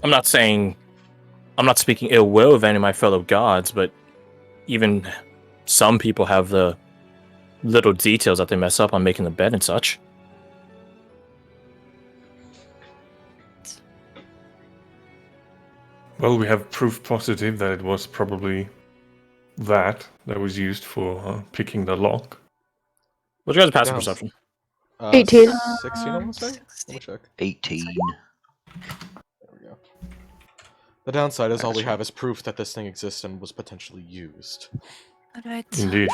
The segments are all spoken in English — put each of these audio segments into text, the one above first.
I'm not saying... I'm not speaking ill will of any of my fellow gods, but even some people have the little details that they mess up on making the bed and such. Well, we have proof positive that it was probably that was used for picking the lock. What's your guys' passive perception? 18. 16, I want to say? Let me check. 18. There we go. The downside is all we have is proof that this thing exists and was potentially used. Alright. Indeed.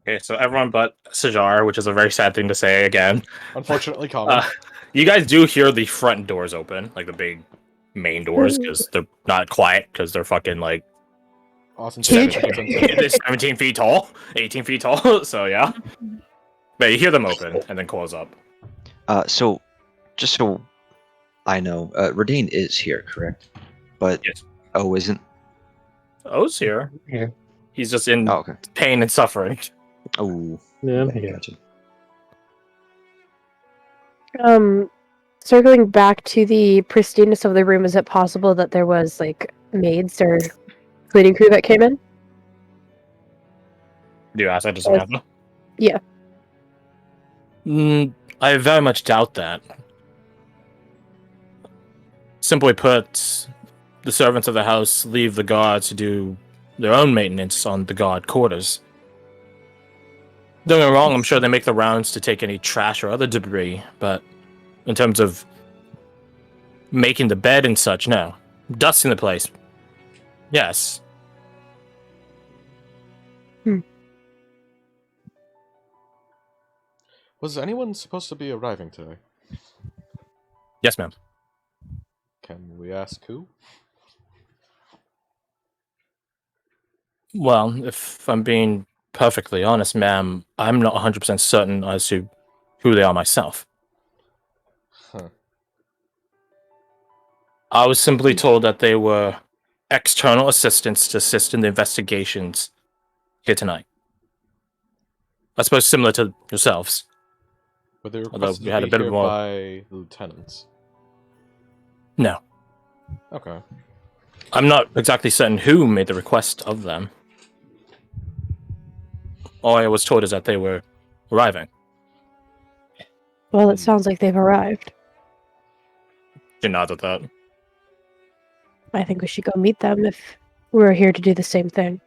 Okay, so everyone but Sajar, which is a very sad thing to say again. Unfortunately common. You guys do hear the front doors open, like the big main doors, because they're not quiet, because they're fucking like Awesome. 17 feet tall, 18 feet tall, so yeah. But you hear them open and then close up. So, just so I know, Radane is here, correct? But Yes. O isn't? O's here. Yeah. He's just in Oh, okay. pain and suffering. Oh, Yeah. I gotcha. Circling back to the pristineness of the room, is it possible that there was like maids or cleaning crew that came in? Do you ask that? Doesn't happen? Yeah. I very much doubt that. Simply put, the servants of the house leave the guards to do their own maintenance on the guard quarters. Don't get me wrong, I'm sure they make the rounds to take any trash or other debris, but in terms of making the bed and such, no. Dusting the place, yes. Was anyone supposed to be arriving today? Yes, ma'am. Can we ask who? Well, if I'm being perfectly honest, ma'am, I'm not 100% certain as to who they are myself. Huh. I was simply told that they were external assistants to assist in the investigations here tonight. I suppose similar to yourselves. Were they Although requested we had to a be bit here more... by the lieutenants? No. Okay. I'm not exactly certain who made the request of them. All I was told is that they were arriving. Well, it sounds like they've arrived. You nod at that. I think we should go meet them if we're here to do the same thing.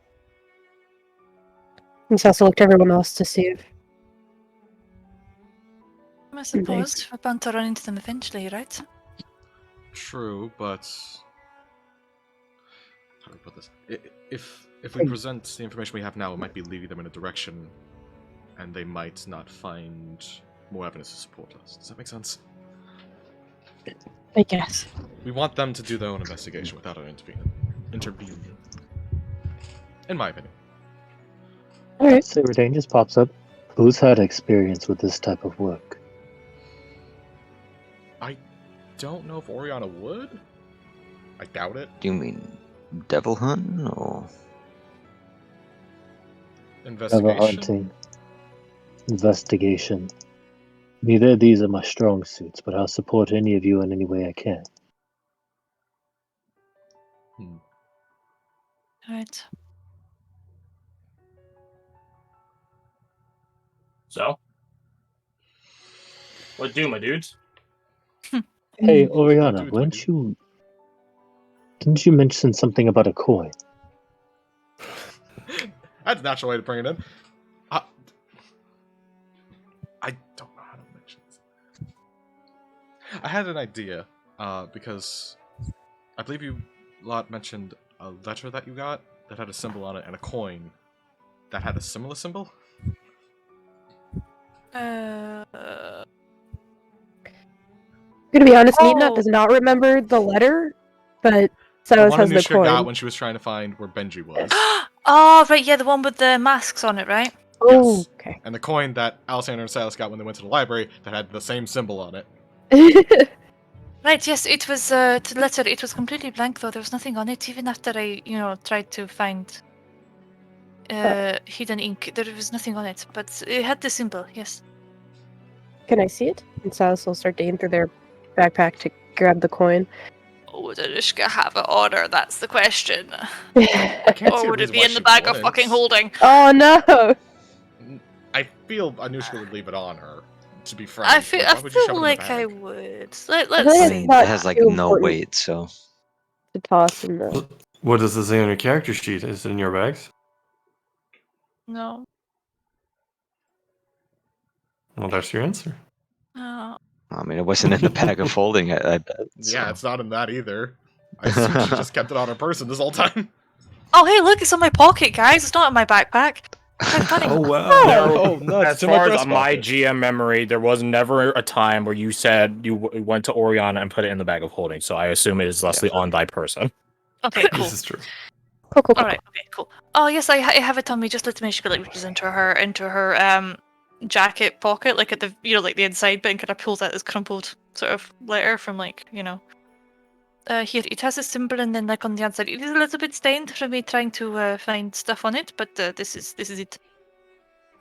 And Cecil looked at everyone else to see if... I suppose we're bound to run into them eventually, right? True, but how do we put this? If we present the information we have now, it might be leading them in a direction, and they might not find more evidence to support us. Does that make sense? I guess. We want them to do their own investigation without our intervening. In my opinion. Alright. So Radane just pops up. Who's had experience with this type of work? I don't know if Oriana would. I doubt it. Do you mean devil hunting or? Devil Investigation. hunting. Investigation. Neither of these are my strong suits, but I'll support any of you in any way I can. Right. So? What do, my dudes? Hey, Oriana, Dude, didn't you mention something about a coin? That's a natural way to bring it in. I don't know how to mention this. I had an idea, because I believe you lot mentioned a letter that you got that had a symbol on it and a coin that had a similar symbol. I'm gonna be honest, Neatnut does not remember the letter, but The Cyrus one has the Anisha got coin. when she was trying to find where Benji was. Oh, right, yeah, the one with the masks on it, right? Oh, Yes. okay. And the coin that Alexander and Silas got when they went to the library that had the same symbol on it. Right, yes, it was the letter. It was completely blank, though. There was nothing on it, even after I, tried to find hidden ink. There was nothing on it, but it had the symbol, yes. Can I see it? And Cyrus will start digging through their backpack to grab the coin. would Anushka have it on her? That's the question. I can't see Or a would it reason be why in the she bag of wouldn't. fucking holding? Oh no! I feel Anushka would leave it on her. To be frank, I feel, like, I why would you shove feel it in the like I bag? would. I Let's feel I like see. mean, not it has like too no important. weight, so To toss in the. What does it say on your character sheet? Is it in your bags? No. Well, that's your answer. No. I mean, it wasn't in the bag of holding. I bet. Yeah, so. it's not in that either. I assume she just kept it on her person this whole time. Oh, hey, look, it's in my pocket, guys. It's not in my backpack. How funny. Oh wow! There, Oh, nuts, as it's in my far as breast my pocket. GM memory, there was never a time where you said you went to Oriana and put it in the bag of holding. So I assume it is thusly on thy person. Okay, cool. This is true. Cool. Alright, okay, cool. Oh, yes, I have it on me. Just let me she like reaches into her jacket pocket, like at the, like the inside bit, and kind of pulls out this crumpled sort of letter from, like, here, it has a symbol, and then, like, on the outside, it is a little bit stained from me trying to find stuff on it, but this is it.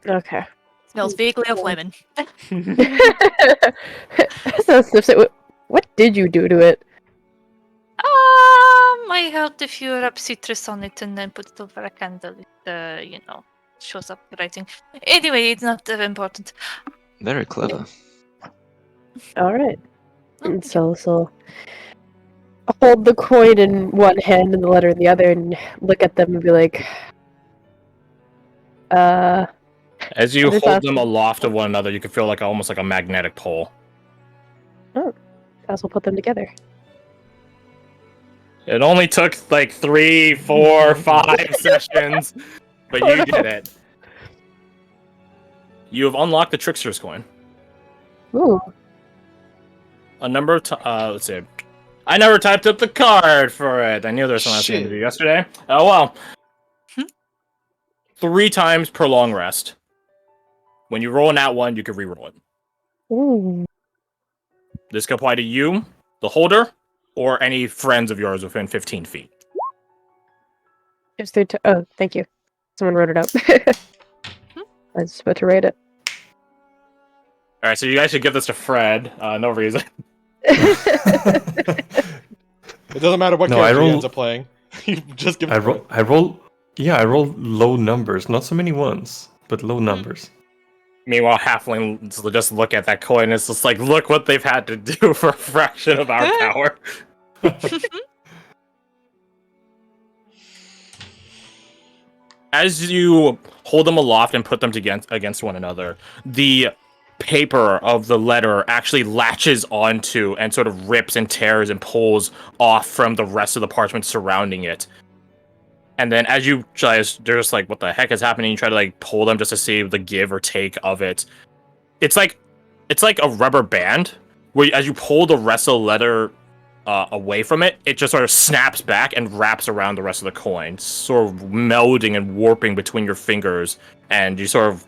Okay. Smells vaguely of lemon. So sniffs it. What did you do to it? I helped a few rub citrus on it and then put it over a candle. It, shows up the writing. Anyway, it's not important. Very clever. All right. Oh, And so hold the coin in one hand and the letter in the other, and look at them and be like, As you This hold has them to- aloft of one another, you can feel like almost like a magnetic pull. guys will put them together. It only took like 3, 4, 5 sessions, but you did it. You have unlocked the Trickster's coin. Ooh. A number of let's see. I never typed up the card for it. I knew there was something I was going to do Shit. yesterday. Oh well. 3 times per long rest. When you roll an at one, you can reroll it. Ooh. This can apply to you, the holder, or any friends of yours within 15 feet. Just oh, thank you. Someone wrote it up. I was about to write it. Alright, so you guys should give this to Fred. No reason. It doesn't matter what No, I character he roll- ends up playing. You just give it I to roll. him. I roll. Yeah, I roll low numbers. Not so many ones, but low numbers. Meanwhile, halflings will just look at that coin and it's just like, look what they've had to do for a fraction of our power. As you hold them aloft and put them against one another, the paper of the letter actually latches onto and sort of rips and tears and pulls off from the rest of the parchment surrounding it. And then as you guys, they're just like, what the heck is happening? You try to like pull them just to see the give or take of it. It's like a rubber band where as you pull the rest of the letter away from it, it just sort of snaps back and wraps around the rest of the coin, sort of melding and warping between your fingers. And you sort of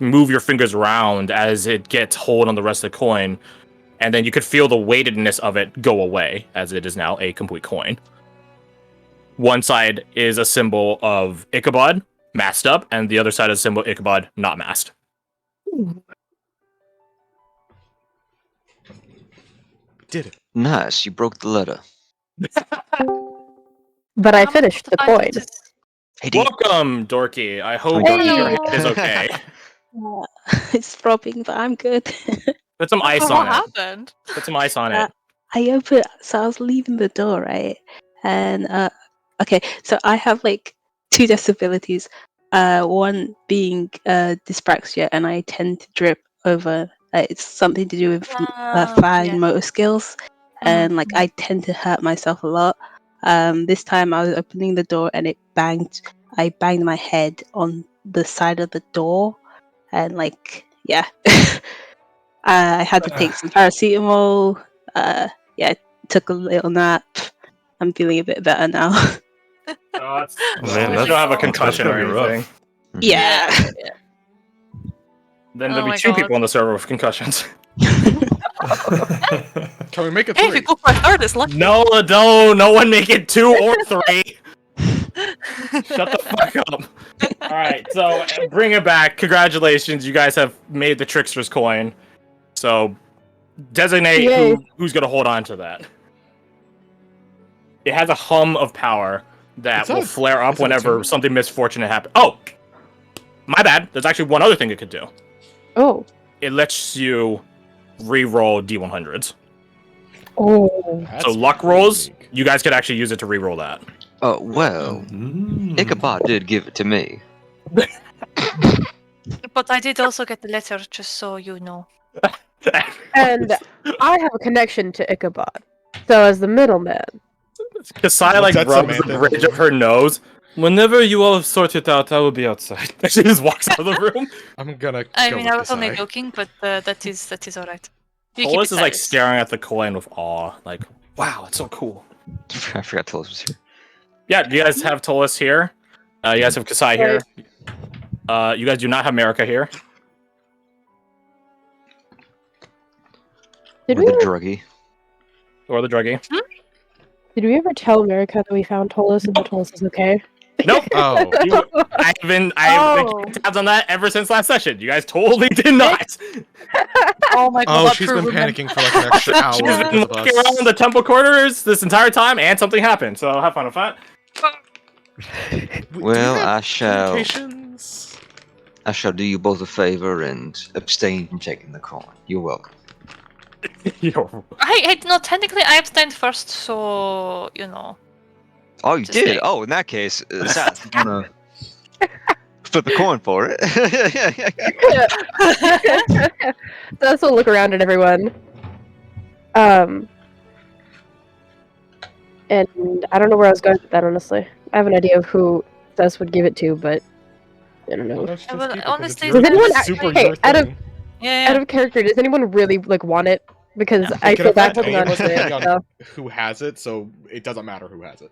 move your fingers around as it gets hold on the rest of the coin. And then you could feel the weightedness of it go away as it is now a complete coin. One side is a symbol of Ichabod, masked up, and the other side is a symbol of Ichabod, not masked. Did it. Nice, you broke the letter. But I I'm finished the about to coin. find this- Hey, Dee. Welcome, Dorky. I hope Hey. your head is okay. It's throbbing, but I'm good. Put some ice What on it. happened? Put some ice on it. I opened, so I was leaving the door, right? And okay, so I have like 2 disabilities. One being dyspraxia, and I tend to drip over. It's something to do with fine Yeah. motor skills, and like I tend to hurt myself a lot. This time I was opening the door and it banged. I banged my head on the side of the door, and like yeah, I had to take some paracetamol. Yeah, took a little nap. I'm feeling a bit better now. Man, you that's don't have a that's concussion gotta or be rough. anything. Yeah. Then Oh there'll my be 2 God. people on the server with concussions. Can we make it Hey, if 3? you go for a third, it's lucky. No, no one make it 2 or 3. Shut the fuck up. Alright, so bring it back. Congratulations, you guys have made the Trickster's coin. So designate Yay. who's gonna hold on to that. It has a hum of power that will flare up is it a whenever tune? something misfortunate happens. Oh, my bad. There's actually one other thing it could do. Oh. It lets you re-roll D100s. Oh. That's So luck pretty rolls, unique. you guys could actually use it to re-roll that. Well, Ichabod did give it to me. But I did also get the letter, just so you know. And I have a connection to Ichabod. So as the middleman. Kasai like That's rubs the Samantha. bridge of her nose. Whenever you all have sorted out, I will be outside. She just walks out of the room. I'm gonna. I go mean, with I was only Kasai. joking, but that is alright. You keep Polis it is like silent. staring at the coin with awe. Like, wow, it's so cool. I forgot Tolos was here. Yeah, you guys have Tolis here. You guys have Kasai here. You guys do not have Marika here. Did Or we, the ever, druggie. Or the druggie. did we ever tell America that we found Tolis and that Tolis is okay? Nope. Oh, I have been keeping tabs on that ever since last session. You guys totally did not. Oh my god, oh, that she's poor been woman. panicking for like an extra hour. She's because been of walking us. around the temple quarters this entire time, and something happened. So have fun with that. Do you Well, have I shall. communications? I shall do you both a favor and abstain from taking the coin. You're welcome. No, technically I abstained first, so you know. Oh, you Just did? saying. Oh, in that case, Seth, you wanna flip a coin for it? That's will look around at everyone. And I don't know where I was going with that, honestly. I have an idea of who Cess would give it to, but I don't know. Why don't you just Well, keep it, 'cause honestly, it's your- Does anyone it's actually- super hey, your out of- thing. Yeah. Out of character, does anyone really like want it? Because No. I It can feel bad affect holding any on of us to it. depending on So. who has it, so it doesn't matter who has it.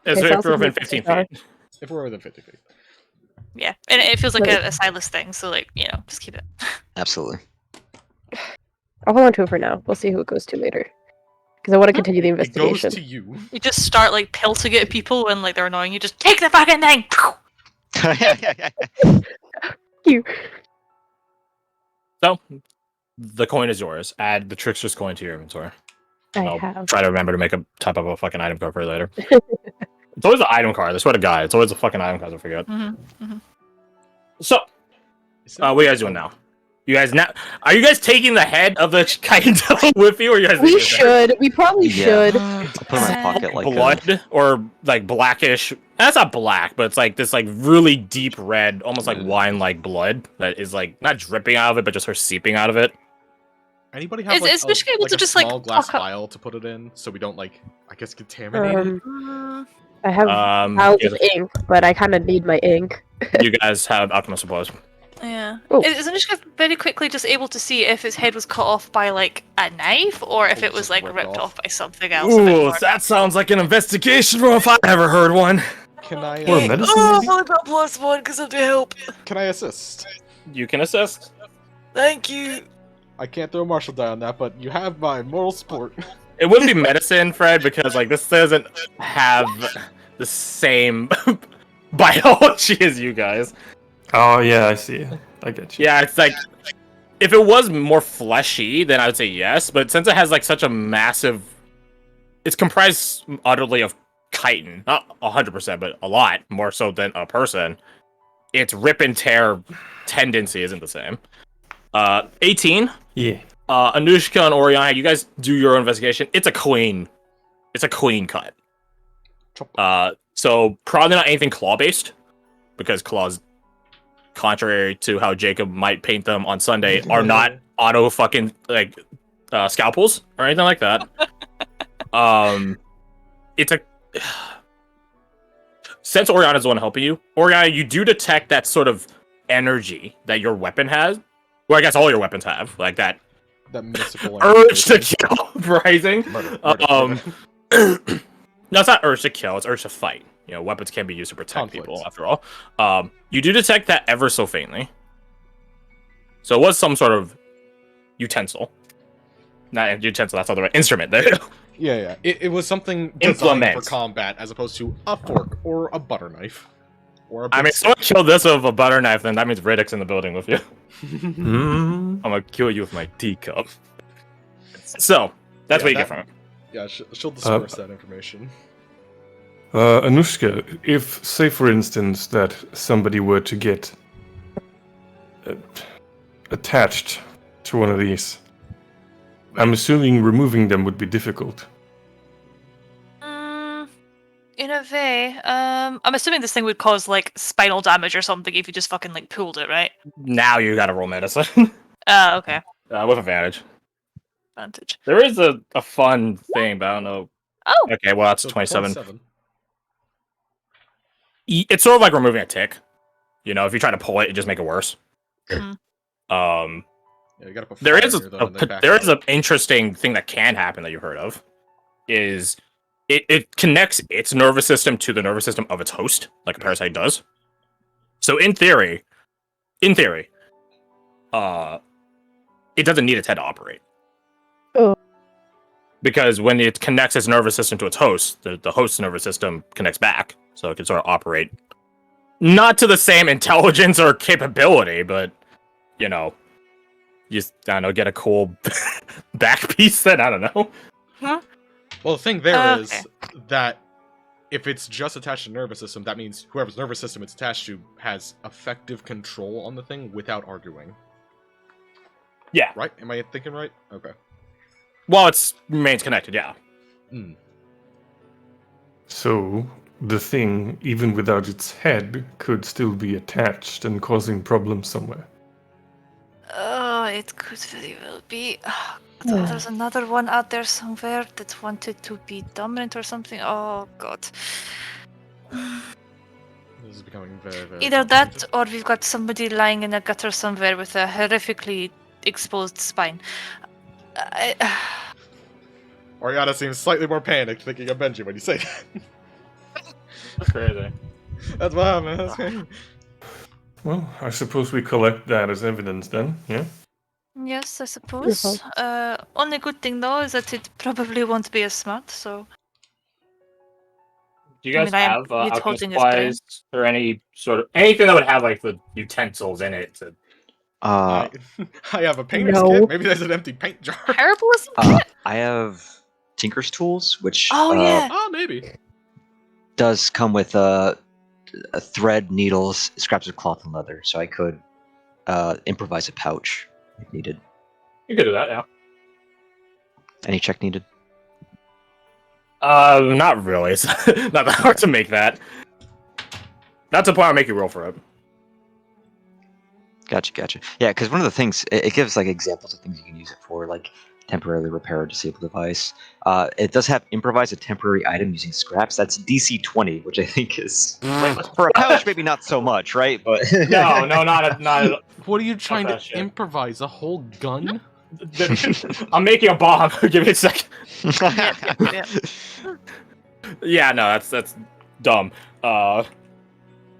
It's Okay, so I'll if we're within submit 15 this, feet. If we're within 50 feet. Yeah, and it feels like But- a Silas thing, so like, you know, just keep it. Absolutely. I'll hold on to it for now. We'll see who it goes to later. Because I want to continue the It goes investigation. to you. You just start like pelting at people when like they're annoying you. Just take the fucking thing. You. So, the coin is yours. Add the trickster's coin to your inventory. I I'll have. try to remember to make a type of a fucking item card for you later. It's always an item card. I swear to God, it's always a fucking item card. I forget. So, what are you guys doing now? You guys now? Are you guys taking the head of the Kaito with you, or you guys? We should. We probably Yeah. should. I'll put it in my pocket like blood or like blackish. That's not black, but it's like this like really deep red, almost like wine-like blood that is like not dripping out of it, but just her seeping out of it. Anybody have Is- like, is Mishka able like to a just, like, small glass fuck up- vial to put it in, so we don't like, I guess, contaminate it? I have vials of ink, but I kind of need my ink. You guys have alchemist supplies. Yeah. Oh. Is Anushka very quickly just able to see if his head was cut off by like a knife or if Or it was just like ripped ripped off? off by something else? a bit Ooh, more- that sounds like an investigation roll if I ever heard one. Can I? Or medicine, Oh, maybe? I got +1 because of the help. Can I assist? You can assist. Thank you. I can't throw a martial die on that, but you have my moral support. It wouldn't be medicine, Fred, because like this doesn't have the same biology as you guys. Oh yeah, I see. I get you. Yeah, it's like if it was more fleshy, then I would say yes. But since it has like such a massive, it's comprised utterly of chitin, not 100%, but a lot more so than a person. Its rip and tear tendency isn't the same. 18. Yeah. Anushka and Oriana, you guys do your own investigation. It's a clean cut. So probably not anything claw based, because claws, contrary to how Jacob might paint them on Sunday, are not auto fucking like scalpels or anything like that. It's a since Oriana's the one helping you, Oriana, you do detect that sort of energy that your weapon has. Well, I guess all your weapons have, like that That mystical urge to invitation. kill rising. Murder, No, it's not urge to kill, it's urge to fight. You know, weapons can be used to protect Conflict. people, after all. You do detect that ever so faintly. So it was some sort of utensil. Not utensil, that's not the right instrument there. Yeah. It was something designed Implement. for combat as opposed to a fork or a butter knife. Or a I mean, big if someone killed this with a butter knife, then that means Riddick's in the building with you. Mm. I'm gonna kill you with my teacup. So, that's Yeah, what you that- get from it. Yeah, she'll disperse that information. Anushka, if, say for instance, that somebody were to get attached to one of these, I'm assuming removing them would be difficult. In a way, I'm assuming this thing would cause like spinal damage or something if you just fucking like pulled it, right? Now you gotta roll medicine. Okay. With advantage. Advantage. There is a fun thing, but I don't know. Oh. Okay, well, that's So 27. It's sort of like removing a tick. You know, if you try to pull it, you just make it worse. Mhm. Yeah, you gotta put There fire is in here, though, and then back there out. is an interesting thing that can happen that you've heard of. Is it connects its nervous system to the nervous system of its host, like a parasite does. So in theory, it doesn't need its head to operate. Oh. Because when it connects its nervous system to its host, the host's nervous system connects back, so it can sort of operate. Not to the same intelligence or capability, but, you know, you just, I don't know, get a cool back piece then, I don't know. Huh? Well, the thing there is Okay. that if it's just attached to the nervous system, that means whoever's nervous system it's attached to has effective control on the thing without arguing. Yeah. Right? Am I thinking right? Okay. Well, it remains connected, yeah. Mm. So, the thing, even without its head, could still be attached and causing problems somewhere. Oh, it could very well be. Oh, there's another one out there somewhere that wanted to be dominant or something. Oh god. This is becoming very, very Either that complicated. or we've got somebody lying in a gutter somewhere with a horrifically exposed spine. Oriana seems slightly more panicked thinking of Benji when you say that. That's crazy. That's what happened. That's crazy. Well, I suppose we collect that as evidence then, yeah? Yes, I suppose. Only good thing though is that it probably won't be as smart, so Do you guys I mean, have it's alchemy holding his brain. supplies or any sort of anything that would have like the utensils in it? To... Uh, I have a painter's No. kit. Maybe there's an empty paint jar. Herbalism kit? I have Tinker's Tools, which Oh yeah. Oh, maybe. does come with a thread, needles, scraps of cloth, and leather, so I could improvise a pouch if needed. You could do that, yeah. Any check needed? Not really. It's not that hard to make that. That's the point I'll make you roll for it. Gotcha. Yeah, because one of the things, it gives like examples of things you can use it for, like temporarily repair a disabled device. It does have improvise a temporary item using scraps. That's DC 20, which I think is for a pouch maybe not so much, right? But No, not. What are you trying that to shit. improvise? A whole gun? I'm making a bomb. Give me a second. Yeah. Yeah, no, that's dumb.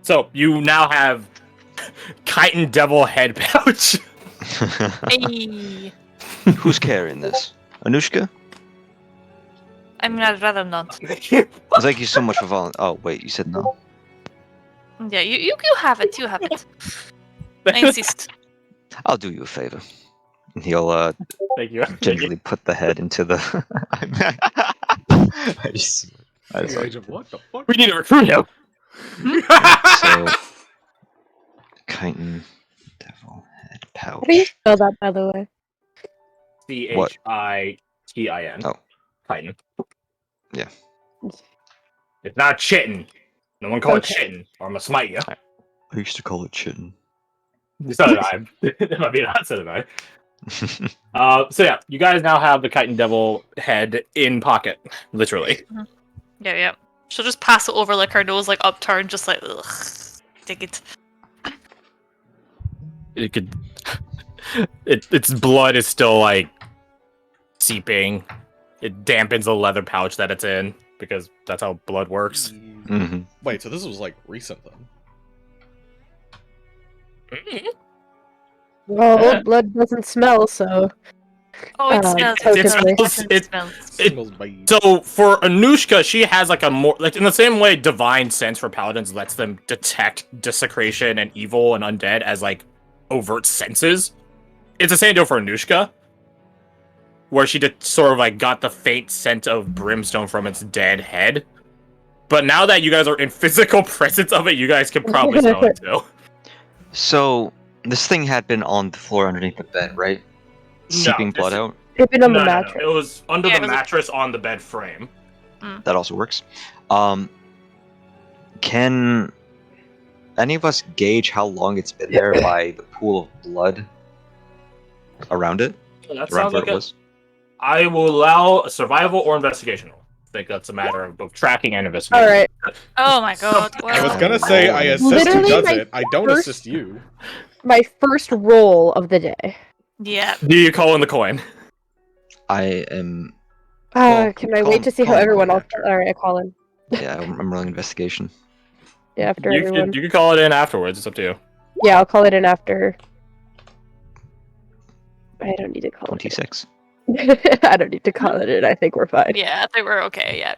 So you now have chitin devil head pouch. Hey. Who's carrying this? Anushka? I mean, I'd rather not. Thank you so much for volunteering. Oh wait, you said no. Yeah, you have it. You have it. I insist. I'll do you a favor. And he'll Thank you. gingerly put the head into the. I just like, What the fuck? We need to recruit him. so chitin devil head pouch. How do you spell that, by the way? CHITIN. Oh. Chitin. Yeah. It's not chitin. No one call it Okay. chitin, or I'm gonna smite you. I used to call it chitin. So did I. That might be not so did I. So yeah, you guys now have the chitin devil head in pocket, literally. Yeah. She'll just pass it over like her nose, like upturned, just like ugh. Take it. It could. Its blood is still like seeping. It dampens the leather pouch that it's in because that's how blood works. Mm-hmm. Wait, so this was like recent then? Well, blood doesn't smell, so. Oh, it smells. it smells- it- smells. Singles by So for Anushka, she has like a more like in the same way divine sense for paladins lets them detect desecration and evil and undead as like overt senses. It's the same deal for Anushka, where she did sort of like got the faint scent of brimstone from its dead head. But now that you guys are in physical presence of it, you guys can probably smell it too. So this thing had been on the floor underneath the bed, right? Seeping blood this- out. It'd been on the No. mattress. It was under Yeah, the it was- mattress on the bed frame. That also works. Can any of us gauge how long it's been there by the pool of blood around it? That Around sounds where like it was? I will allow a survival or investigational. I think that's a matter of both tracking and investigation. All right. Oh my god. I was Well, gonna say I assist who Literally does my it. I don't first- assist you. My first roll of the day. yeah. Do you call in the coin? I am. Well, Can I call wait him- to see how call him everyone coin else? after. All right, I call in. Yeah, I'm rolling investigation. Yeah, after You everyone. can call it in afterwards. It's up to you. Yeah, I'll call it in after. I don't need to call 26. it in. I don't need to call it in. I think we're fine. Yeah, I think we're okay. Yep.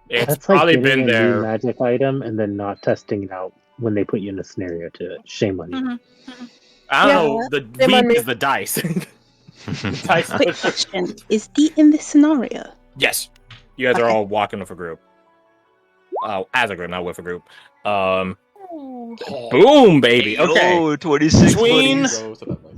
It's That's like probably getting been a new there. magic item and then not testing it out when they put you in a scenario to it. Shame on you. Mhm. I don't Yeah, know. The shame on leap me. is the dice. Dice. Quick question: is Dee in this scenario? Yes, you guys are Okay. all walking with a group. As a group, not with a group. Boom, baby. Okay. Oh, 26 Between- buddies. Go to that, like,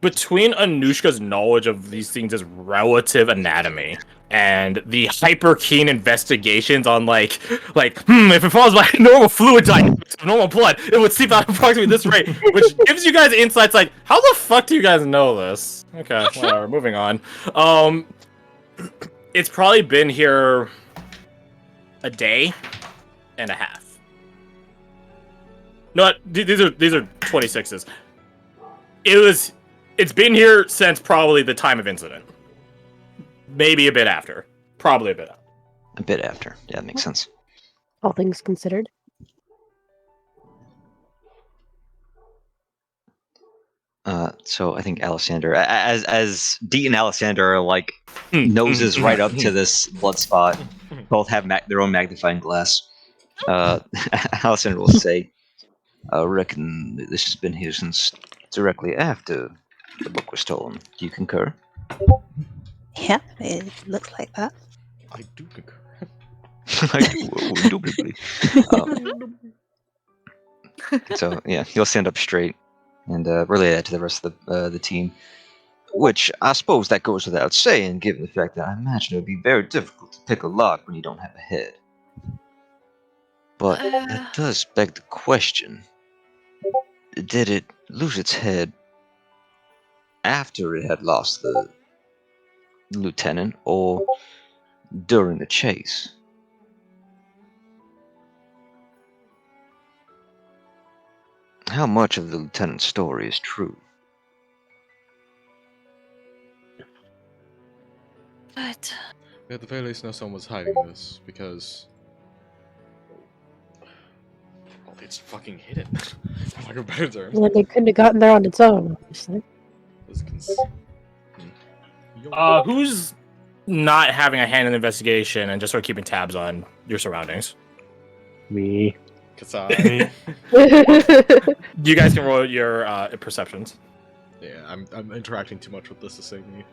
Between Anushka's knowledge of these things' relative anatomy and the hyper keen investigations on if it follows by normal fluid dynamics of normal blood, it would seep out approximately this rate, which gives you guys insights like, how the fuck do you guys know this? Okay, whatever, moving on. It's probably been here a day and a half. No, these are 26s. It's been here since probably the time of incident. Maybe a bit after. Probably a bit after. A bit after. Yeah, that makes sense. All things considered. So I think Alessander, as Dee and Alessander are like noses right up to this blood spot, both have their own magnifying glass. Alessander will say, "I reckon this has been here since directly after the book was stolen. Do you concur?" Yeah, it looks like that. I do concur. I do, indubitably. So yeah, he'll stand up straight and relay that to the rest of the team. Which I suppose that goes without saying, given the fact that I imagine it would be very difficult to pick a lock when you don't have a head. But that does beg the question: did it lose its head after it had lost the lieutenant, or during the chase? How much of the lieutenant's story is true? But We at the very least know someone was hiding this because. Well, it's fucking hidden. For lack of better terms. Well, they couldn't have gotten there on its own, obviously. This Yo. Who's not having a hand in the investigation and just sort of keeping tabs on your surroundings? Me. Kasai. Me? You guys can roll your perceptions. Yeah, I'm interacting too much with this to save me.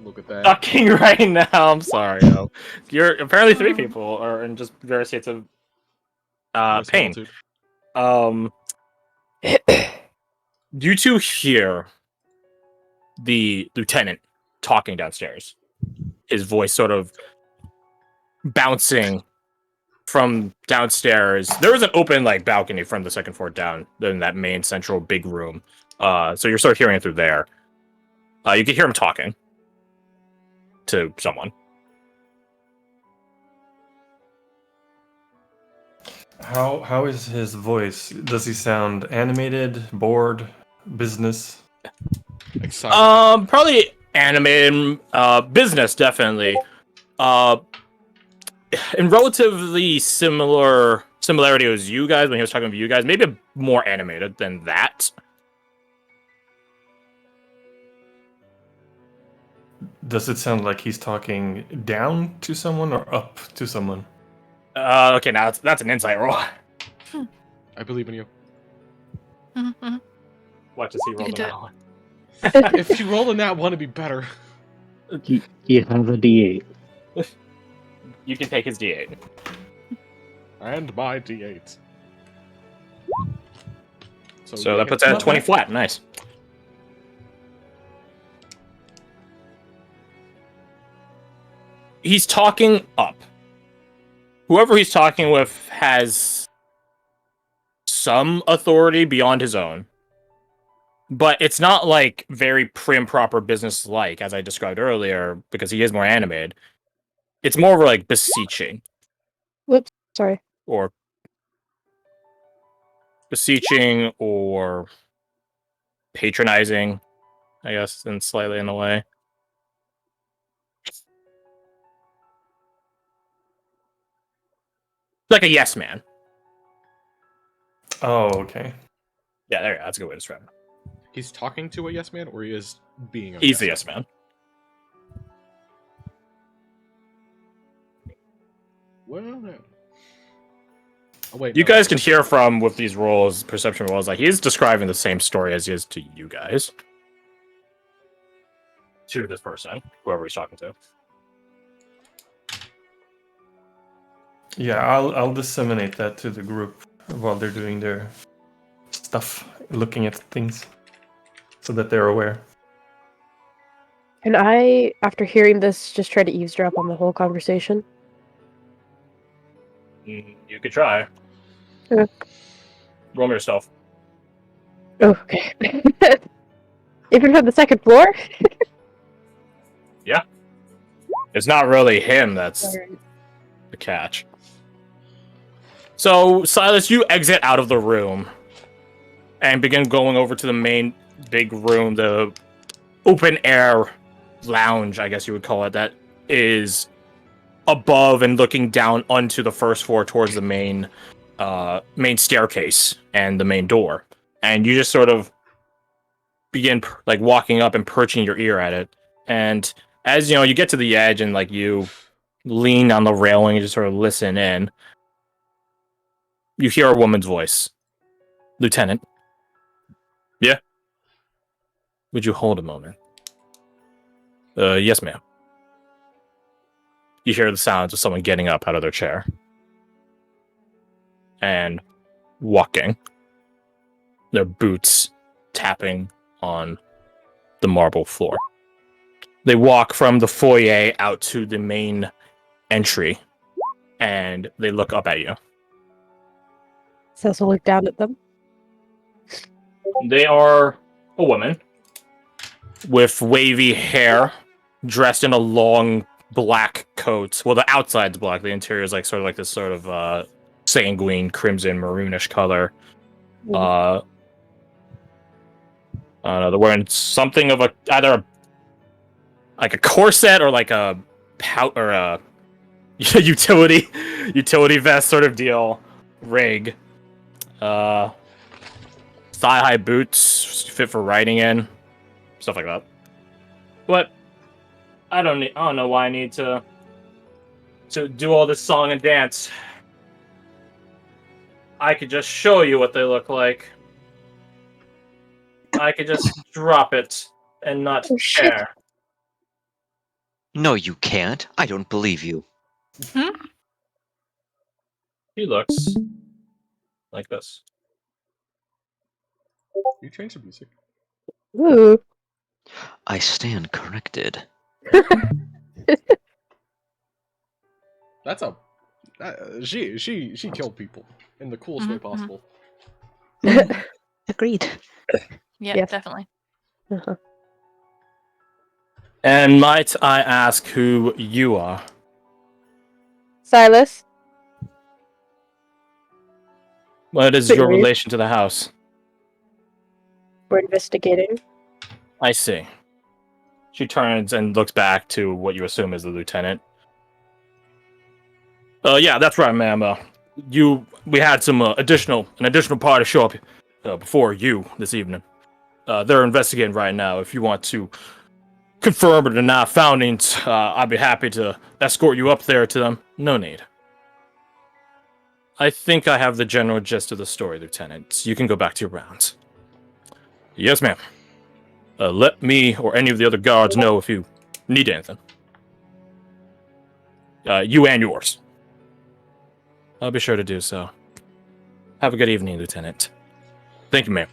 Look at that. Sucking right now. I'm sorry. Yo. You're apparently 3 people are in just various states of pain. Similitude. You two hear the lieutenant talking downstairs. His voice sort of bouncing from downstairs. There is an open balcony from the second floor down in that main central big room. So you're sort of hearing it through there. You can hear him talking to someone. How is his voice? Does he sound animated, bored, business? Excited. Probably animated, business definitely. In relatively similarity as you guys when he was talking to you guys, maybe more animated than that. Does it sound like he's talking down to someone or up to someone? Okay, now that's an insight roll. I believe in you. Mhm. Watch as he rolls can do an it. hour. If you roll in that one, it'd be better. You have a D8. You can take his D8. And my D8. So yeah, that puts hit at 20 flat. Nice. He's talking up. Whoever he's talking with has some authority beyond his own. But it's not like very prim proper business like, as I described earlier, because he is more animated. It's more like beseeching. Whoops, sorry. Or beseeching or patronizing, I guess, in slightly in a way. Like a yes man. Oh, okay. Yeah, there you go. That's a good way to describe it. He's talking to a yes man, or he is being a He's a yes man. Well, no. Oh, wait, You no, guys can hear from with these rolls, perception rolls, like he's describing the same story as he is to you guys. To this person, whoever he's talking to. Yeah, I'll disseminate that to the group while they're doing their stuff, looking at things, so that they're aware. Can I, after hearing this, just try to eavesdrop on the whole conversation? You could try. Yeah. Roll me yourself. Oh, okay. Even from the second floor? Yeah. It's not really him that's Alright. the catch. So, Silas, you exit out of the room and begin going over to the main big room, the open air lounge, I guess you would call it, that is above and looking down onto the first floor towards the main staircase and the main door. And you just sort of begin like walking up and perching your ear at it. And as you know, you get to the edge and like you lean on the railing and just sort of listen in. You hear a woman's voice. Lieutenant. Yeah? Would you hold a moment? Yes, ma'am. You hear the sounds of someone getting up out of their chair. And walking. Their boots tapping on the marble floor. They walk from the foyer out to the main entry. And they look up at you. Cecil look down at them. They are a woman with wavy hair, dressed in a long black coat. Well, the outside's black. The interior is like sort of like this sort of sanguine, crimson, maroonish color. I don't know. They're wearing something of either like a corset or like a pout or a utility vest sort of deal rig. Thigh-high boots, fit for riding in, stuff like that. But I don't know why I need to do all this song and dance. I could just show you what they look like. I could just drop it and not care. No, you can't. I don't believe you. He looks like this. You change the music. Ooh. I stand corrected. That's a she killed people in the coolest way possible. Agreed. Yeah, Yeah. definitely. Uh-huh. And might I ask who you are? Silas? What is Wait, your wait. relation to the house? We're investigating. I see. She turns and looks back to what you assume is the lieutenant. Yeah, that's right, ma'am. We had some additional party show up before you this evening. They're investigating right now. If you want to confirm or deny foundings, I'd be happy to escort you up there to them. No need. I think I have the general gist of the story, Lieutenant. You can go back to your rounds. Yes, ma'am. Let me or any of the other guards know if you need anything. You and yours. I'll be sure to do so. Have a good evening, Lieutenant. Thank you, ma'am.